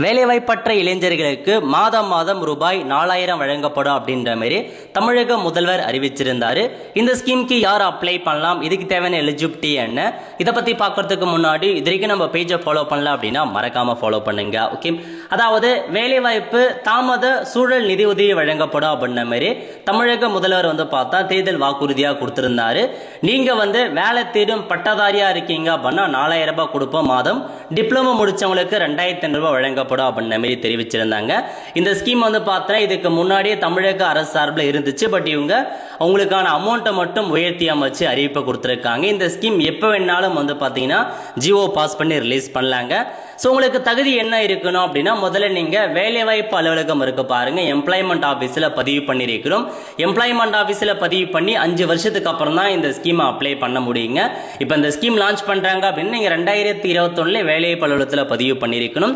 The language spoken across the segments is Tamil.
வேலைவாய்ப்பற்ற இளைஞர்களுக்கு மாதம் மாதம் ரூபாய் 4000 வழங்கப்படும் அப்படின்ற மாதிரி தமிழக முதல்வர் அறிவிச்சிருந்தாரு. இந்த ஸ்கீமுக்கு யார் அப்ளை பண்ணலாம், இதுக்கு தேவையான எலிஜிபிலிட்டி என்ன, இதை பத்தி பார்க்கறதுக்கு முன்னாடி இது வரைக்கும் நம்ம பேஜை ஃபாலோ பண்ணல அப்படின்னா மறக்காம ஃபாலோ பண்ணுங்க. ஓகே, அதாவது வேலைவாய்ப்பு தாமத சூழல் நிதி உதவி வழங்கப்படும் அப்படின்ற மாதிரி தமிழக முதல்வர் பார்த்தா தேர்தல் வாக்குறுதியா கொடுத்திருந்தாரு. நீங்க வேலை தேடும் பட்டதாரியா இருக்கீங்க அப்படின்னா 4000 ரூபாய் கொடுப்போம் மாதம், டிப்ளமோ முடிச்சவங்களுக்கு 2500 ரூபாய் வழங்க அப்படின்ற மாதிரி தெரிவிச்சிருந்தாங்க. இந்த ஸ்கீம் பார்த்தா இதுக்கு முன்னாடியே தமிழக அரசு சார்பில் இருந்துச்சு. பட் இவங்க அவங்களுக்கான அமௌண்ட்டை மட்டும் உயர்த்தி அமைச்சு அறிவிப்பை கொடுத்துருக்காங்க. இந்த ஸ்கீம் எப்போ வேணாலும் பார்த்தீங்கன்னா ஜிஓ பாஸ் பண்ணி ரிலீஸ் பண்ணலாங்க. ஸோ உங்களுக்கு தகுதி என்ன இருக்கணும் அப்படின்னா, முதல்ல நீங்கள் வேலைவாய்ப்பு அலுவலகம் இருக்கு பாருங்க, எம்ப்ளாய்மெண்ட் ஆஃபீஸில் பதிவு பண்ணியிருக்கிறோம். எம்ப்ளாய்மெண்ட் ஆஃபீஸில் பதிவு பண்ணி 5 வருஷத்துக்கு அப்புறம் தான் இந்த ஸ்கீமை அப்ளை பண்ண முடியுங்க. இப்போ இந்த ஸ்கீம் லான்ச் பண்ணுறாங்க அப்படின்னு நீங்கள் 2021 வேலைவாய்ப்பு அலுவலகத்தில் பதிவு பண்ணியிருக்கணும்.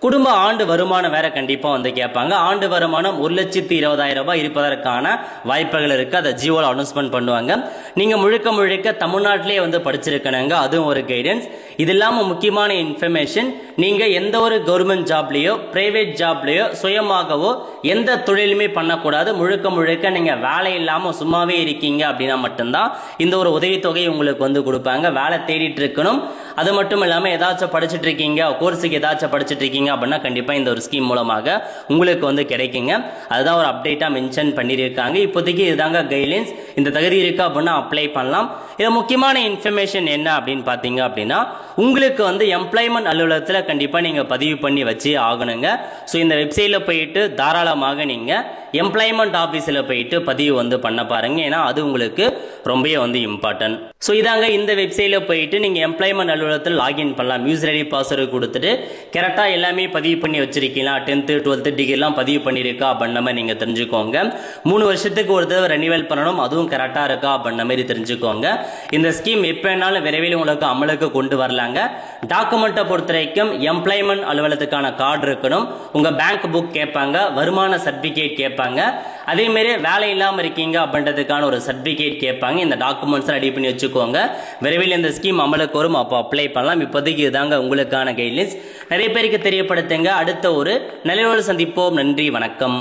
குடும்ப ஆண்டு வருமானம் வேற கண்டிப்பாக கேட்பாங்க. ஆண்டு வருமானம் 1,20,000 ரூபாய் இருப்பதற்கான வாய்ப்புகள் இருக்கு. அதை ஜியோவில் அனௌன்ஸ்மெண்ட் பண்ணுவாங்க. நீங்கள் முழுக்க முழுக்க தமிழ்நாட்டிலே படிச்சிருக்கணுங்க, அதுவும் ஒரு கைடன்ஸ். இது இல்லாமல் முக்கியமான இன்ஃபர்மேஷன், நீங்கள் எந்த ஒரு கவர்மெண்ட் ஜாப்லேயோ பிரைவேட் ஜாப்லேயோ சுயமாகவோ எந்த தொழிலுமே பண்ணக்கூடாது. முழுக்க முழுக்க நீங்கள் வேலை இல்லாமல் சும்மாவே இருக்கீங்க அப்படின்னா மட்டும்தான் இந்த ஒரு உதவித்தொகை உங்களுக்கு கொடுப்பாங்க. வேலை தேடிட்டு இருக்கணும். அது மட்டும் இல்லாமல் ஏதாச்சும் படிச்சுட்டு இருக்கீங்க, கோர்ஸுக்கு ஏதாச்சும் படிச்சுட்டு இருக்கீங்க அப்படின்னா கண்டிப்பாக இந்த ஒரு ஸ்கீம் மூலமாக உங்களுக்கு கிடைக்குங்க. அதுதான் ஒரு அப்டேட்டாக மென்ஷன் பண்ணியிருக்காங்க. இப்போதைக்கு இதுதாங்க கைட்லைன்ஸ். இந்த தகுதி இருக்கு அப்படின்னா அப்ளை பண்ணலாம். இதில் முக்கியமான இன்ஃபர்மேஷன் என்ன அப்படின்னு பார்த்தீங்க அப்படின்னா, உங்களுக்கு எம்ப்ளாய்மெண்ட் அலுவலகத்தில் கண்டிப்பாக நீங்கள் பதிவு பண்ணி வச்சு ஆகணுங்க. ஸோ இந்த வெப்சைட்டில் போயிட்டு தாராளமாக நீங்கள் எம்ப்ளாய்மெண்ட் ஆஃபீஸில் போயிட்டு பதிவு பண்ண பாருங்க. ஏன்னா அது உங்களுக்கு ரொம்பவே இம்பார்ட்டன்ட். ஸோ இதாங்க இந்த வெப்சைட்டில் போயிட்டு நீங்கள் எம்ப்ளாய்மெண்ட் அலுவலகத்தில் லாகின் பண்ணலாம். யூசர் ஐடி பாஸ்வேர்டு கொடுத்துட்டு கரெக்டாக எல்லாமே பதிவு பண்ணி வச்சிருக்கீங்களா, 10th 12th டிகிரிலாம் பதிவு பண்ணியிருக்கா அப்படின்ற மாதிரி நீங்கள் தெரிஞ்சுக்கோங்க. 3 வருஷத்துக்கு ஒரு தடவை ரெனிவல் பண்ணணும், அதுவும் கரெக்டாக இருக்கா அப்படின்ற மாதிரி தெரிஞ்சுக்கோங்க. இந்த ஸ்கீம் எப்போ வேணாலும் விரைவில் உங்களுக்கு அமலுக்கு கொண்டு வரலாங்க. டாக்குமெண்ட்டை பொறுத்த வரைக்கும் எம்ப்ளாய்மெண்ட் அலுவலகத்துக்கான கார்டு இருக்கணும், உங்கள் பேங்க் புக் கேட்பாங்க, வருமான சர்டிஃபிகேட் கேட்பாங்க, அதேமாரி வேலை இல்லாமல் இருக்கீங்க அப்படின்றதுக்கான ஒரு சர்டிஃபிகேட் கேட்பாங்க. இந்த டாக்குமெண்ட்ஸ் ரெடி பண்ணி வச்சுக்கோங்க. விரைவில் இந்த ஸ்கீம் அமலுக்கு வரும், அப்போ அப்ளை பண்ணலாம். இப்போதைக்கு இதுதாங்க உங்களுக்கான கைட்லைன்ஸ். நிறைய பேருக்கு தெரியப்படுத்துங்க. அடுத்த ஒரு நிலையோடு சந்திப்போம். நன்றி, வணக்கம்.